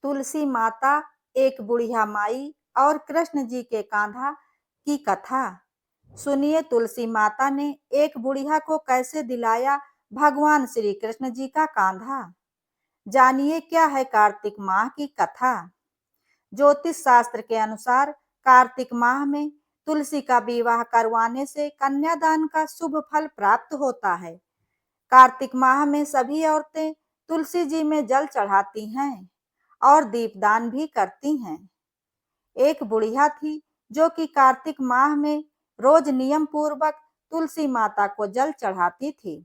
तुलसी माता, एक बुढ़िया माई और कृष्ण जी के कांधा की कथा। सुनिए, तुलसी माता ने एक बुढ़िया को कैसे दिलाया भगवान श्री कृष्ण जी का कांधा। जानिए क्या है कार्तिक माह की कथा। ज्योतिष शास्त्र के अनुसार कार्तिक माह में तुलसी का विवाह करवाने से कन्यादान का शुभ फल प्राप्त होता है। कार्तिक माह में सभी औरतें तुलसी जी में जल चढ़ाती हैं और दीपदान भी करती हैं। एक बुढ़िया थी जो कि कार्तिक माह में रोज नियम पूर्वक तुलसी माता को जल चढ़ाती थी।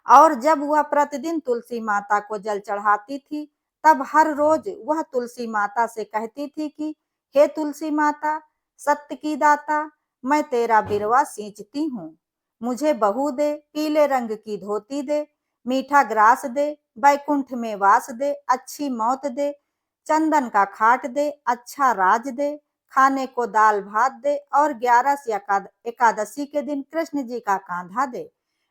और जब वह प्रतिदिन तुलसी माता को जल चढ़ाती थी, तब हर रोज वह तुलसी माता से कहती थी कि हे तुलसी माता, सत्य की दाता, मैं तेरा बिरवा सींचती हूँ। मुझे बहू दे, पीले रंग की धोती दे, मीठा ग्रास दे, बैकुंठ में वास दे, अच्छी मौत दे, चंदन का खाट दे, अच्छा राज दे, खाने को दाल भात दे और 11 एकादशी के दिन कृष्ण जी का कांधा दे।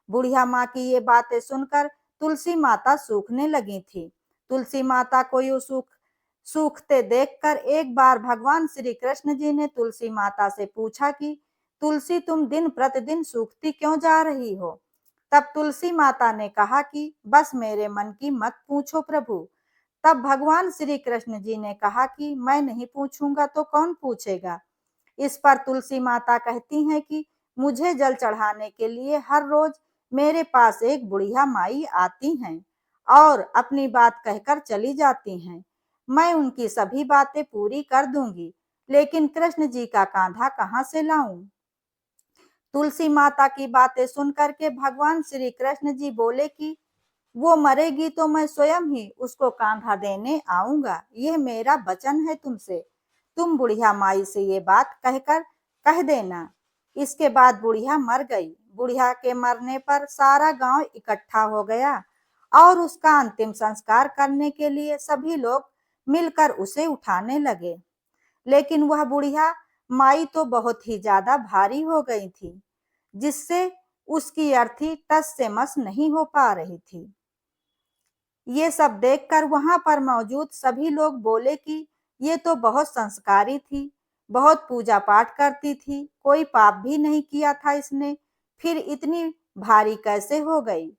बुढ़िया माँ की ये बातें सुनकर तुलसी माता सूखने लगी थी। तुलसी माता को यूं सूखते देखकर एक बार भगवान श्री कृष्ण जी ने तुलसी माता से पूछा कि तुलसी, तुम दिन प्रतिदिन सूखती क्यों जा रही हो। तब तुलसी माता ने कहा कि बस मेरे मन की मत पूछो प्रभु। तब भगवान श्री कृष्ण जी ने कहा कि मैं नहीं पूछूंगा तो कौन पूछेगा। इस पर तुलसी माता कहती हैं कि मुझे जल चढ़ाने के लिए हर रोज मेरे पास एक बुढ़िया माई आती हैं और अपनी बात कहकर चली जाती हैं। मैं उनकी सभी बातें पूरी कर दूंगी, लेकिन कृष्ण जी का कांधा कहाँ से लाऊं। तुलसी माता की बातें सुनकर के भगवान श्री कृष्ण जी बोले कि वो मरेगी तो मैं स्वयं ही उसको कांधा देने आऊंगा। यह मेरा वचन है तुमसे। तुम बुढ़िया माई से ये बात कहकर कह देना। इसके बाद बुढ़िया मर गई। बुढ़िया के मरने पर सारा गांव इकट्ठा हो गया और उसका अंतिम संस्कार करने के लिए सभी लोग मिलकर उसे उठाने लगे। लेकिन वह बुढ़िया माई तो बहुत ही ज्यादा भारी हो गई थी, जिससे उसकी अर्थी टस से मस नहीं हो पा रही थी। ये सब देखकर वहां पर मौजूद सभी लोग बोले कि ये तो बहुत संस्कारी थी, बहुत पूजा पाठ करती थी, कोई पाप भी नहीं किया था इसने, फिर इतनी भारी कैसे हो गई।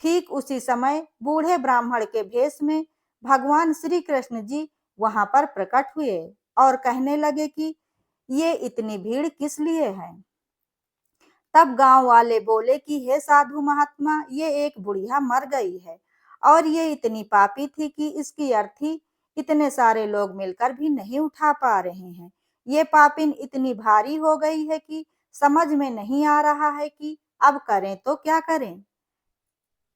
ठीक उसी समय बूढ़े ब्राह्मण के भेष में भगवान श्री कृष्ण जी वहां पर प्रकट हुए और कहने लगे कि ये इतनी भीड़ किस लिए है। तब गांव वाले बोले कि हे साधु महात्मा, ये एक बुढ़िया मर गई है और ये इतनी पापी थी कि इसकी अर्थी इतने सारे लोग मिलकर भी नहीं उठा पा रहे हैं। ये पापिन इतनी भारी हो गई है कि समझ में नहीं आ रहा है कि अब करें तो क्या करें।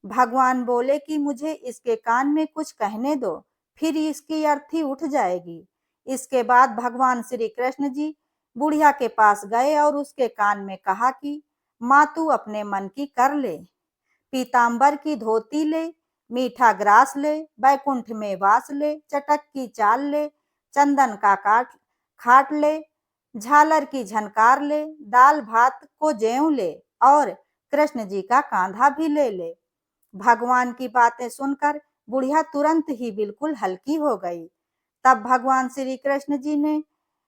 भगवान बोले कि मुझे इसके कान में कुछ कहने दो, फिर इसकी अर्थी उठ जाएगी। इसके बाद भगवान श्री कृष्ण जी बुढ़िया के पास गए और उसके कान में कहा कि माँ, तू अपने मन की कर ले, पीतांबर की धोती ले, मीठा ग्रास ले, बैकुंठ में वास ले, चटक की चाल ले, चंदन का काट खाट ले, झालर की झनकार ले, दाल भात को जेऊ ले और कृष्ण जी का कांधा भी ले ले। भगवान की बातें सुनकर बुढ़िया तुरंत ही बिल्कुल हल्की हो गई। तब भगवान श्री कृष्ण जी ने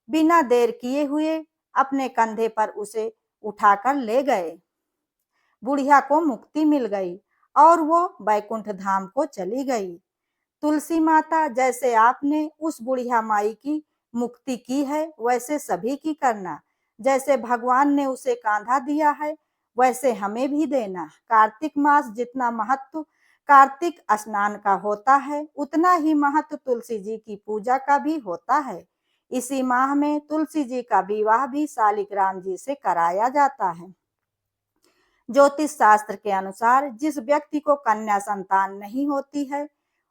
बिना देर किए हुए अपने कंधे पर उसे उठाकर ले गए। बुढ़िया को मुक्ति मिल गई और वो बैकुंठ धाम को चली गई। तुलसी माता, जैसे आपने उस बुढ़िया माई की मुक्ति की है, वैसे सभी की करना। जैसे भगवान ने उसे कांधा दिया है, वैसे हमें भी देना। कार्तिक मास जितना महत्व कार्तिक स्नान का होता है, उतना ही महत्व तुलसी जी की पूजा का भी होता है। इसी माह में तुलसी जी का विवाह भी शालिग्राम जी से कराया जाता है। ज्योतिष शास्त्र के अनुसार जिस व्यक्ति को कन्या संतान नहीं होती है,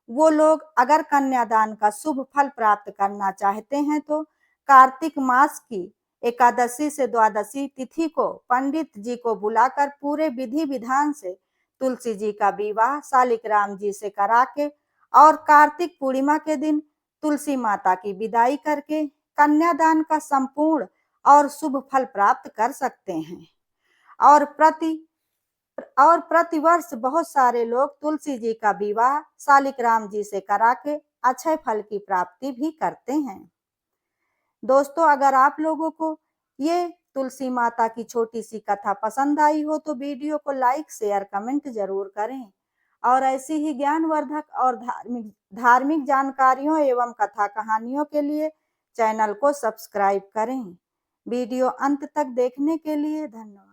वो लोग अगर कन्यादान का शुभ फल प्राप्त करना चाहते हैं तो कार्तिक मास की एकादशी से द्वादशी तिथि को पंडित जी को बुलाकर पूरे विधि विधान से तुलसी जी का विवाह शालिग्राम जी से करा के और कार्तिक पूर्णिमा के दिन तुलसी माता की विदाई करके कन्यादान का संपूर्ण और शुभ फल प्राप्त कर सकते हैं। और प्रतिवर्ष बहुत सारे लोग तुलसी जी का विवाह शालिग्राम जी से करा के अक्षय फल की प्राप्ति भी करते हैं। दोस्तों, अगर आप लोगों को ये तुलसी माता की छोटी सी कथा पसंद आई हो तो वीडियो को लाइक, शेयर, कमेंट जरूर करें और ऐसी ही ज्ञानवर्धक और धार्मिक धार्मिक जानकारियों एवं कथा कहानियों के लिए चैनल को सब्सक्राइब करें। वीडियो अंत तक देखने के लिए धन्यवाद।